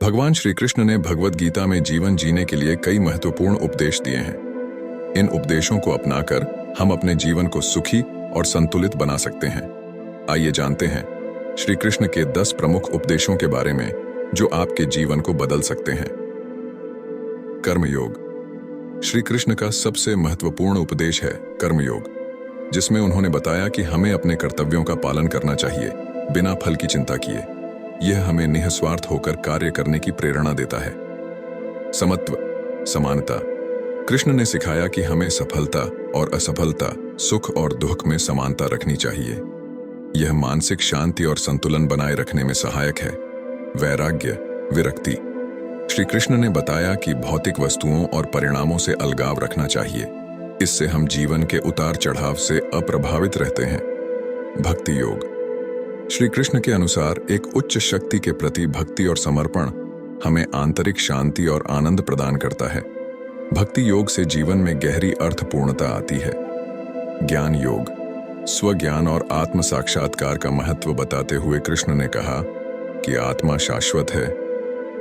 भगवान श्री कृष्ण ने भगवत गीता में जीवन जीने के लिए कई महत्वपूर्ण उपदेश दिए हैं। इन उपदेशों को अपनाकर हम अपने जीवन को सुखी और संतुलित बना सकते हैं। आइए जानते हैं श्री कृष्ण के 10 प्रमुख उपदेशों के बारे में जो आपके जीवन को बदल सकते हैं। कर्मयोग। श्री कृष्ण का सबसे महत्वपूर्ण उपदेश है कर्मयोग, जिसमें उन्होंने बताया कि हमें अपने कर्तव्यों का पालन करना चाहिए बिना फल की चिंता किए। यह हमें निःस्वार्थ होकर कार्य करने की प्रेरणा देता है। समत्व, समानता। कृष्ण ने सिखाया कि हमें सफलता और असफलता, सुख और दुख में समानता रखनी चाहिए। यह मानसिक शांति और संतुलन बनाए रखने में सहायक है। वैराग्य, विरक्ति। श्री कृष्ण ने बताया कि भौतिक वस्तुओं और परिणामों से अलगाव रखना चाहिए। इससे हम जीवन के उतार चढ़ाव से अप्रभावित रहते हैं। भक्ति योग। श्री कृष्ण के अनुसार एक उच्च शक्ति के प्रति भक्ति और समर्पण हमें आंतरिक शांति और आनंद प्रदान करता है। भक्ति योग से जीवन में गहरी अर्थपूर्णता आती है। ज्ञान योग। स्वज्ञान और आत्म साक्षात्कार का महत्व बताते हुए कृष्ण ने कहा कि आत्मा शाश्वत है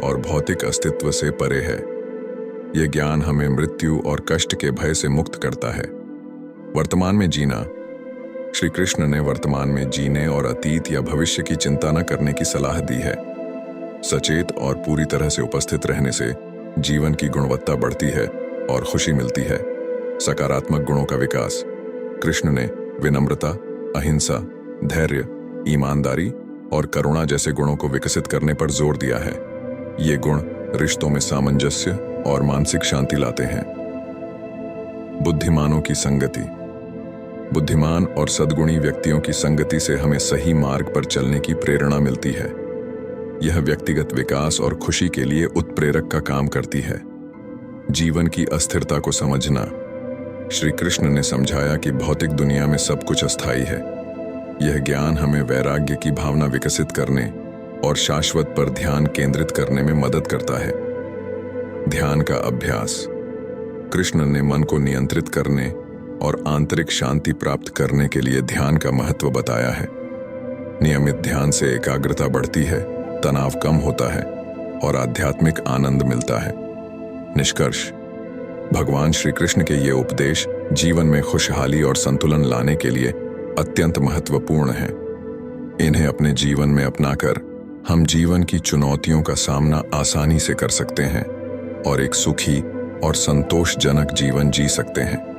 और भौतिक अस्तित्व से परे है। यह ज्ञान हमें मृत्यु और कष्ट के भय से मुक्त करता है। वर्तमान में जीना। श्री कृष्ण ने वर्तमान में जीने और अतीत या भविष्य की चिंता न करने की सलाह दी है। सचेत और पूरी तरह से उपस्थित रहने से जीवन की गुणवत्ता बढ़ती है और खुशी मिलती है। सकारात्मक गुणों का विकास। कृष्ण ने विनम्रता, अहिंसा, धैर्य, ईमानदारी और करुणा जैसे गुणों को विकसित करने पर जोर दिया है। ये गुण रिश्तों में सामंजस्य और मानसिक शांति लाते हैं। बुद्धिमानों की संगति। बुद्धिमान और सद्गुणी व्यक्तियों की संगति से हमें सही मार्ग पर चलने की प्रेरणा मिलती है। यह व्यक्तिगत विकास और खुशी के लिए उत्प्रेरक का काम करती है। जीवन की अस्थिरता को समझना। श्री कृष्ण ने समझाया कि भौतिक दुनिया में सब कुछ अस्थायी है। यह ज्ञान हमें वैराग्य की भावना विकसित करने और शाश्वत पर ध्यान केंद्रित करने में मदद करता है। ध्यान का अभ्यास। कृष्ण ने मन को नियंत्रित करने और आंतरिक शांति प्राप्त करने के लिए ध्यान का महत्व बताया है। नियमित ध्यान से एकाग्रता बढ़ती है, तनाव कम होता है और आध्यात्मिक आनंद मिलता है। निष्कर्ष। भगवान श्री कृष्ण के ये उपदेश जीवन में खुशहाली और संतुलन लाने के लिए अत्यंत महत्वपूर्ण हैं। इन्हें अपने जीवन में अपनाकर हम जीवन की चुनौतियों का सामना आसानी से कर सकते हैं और एक सुखी और संतोषजनक जीवन जी सकते हैं।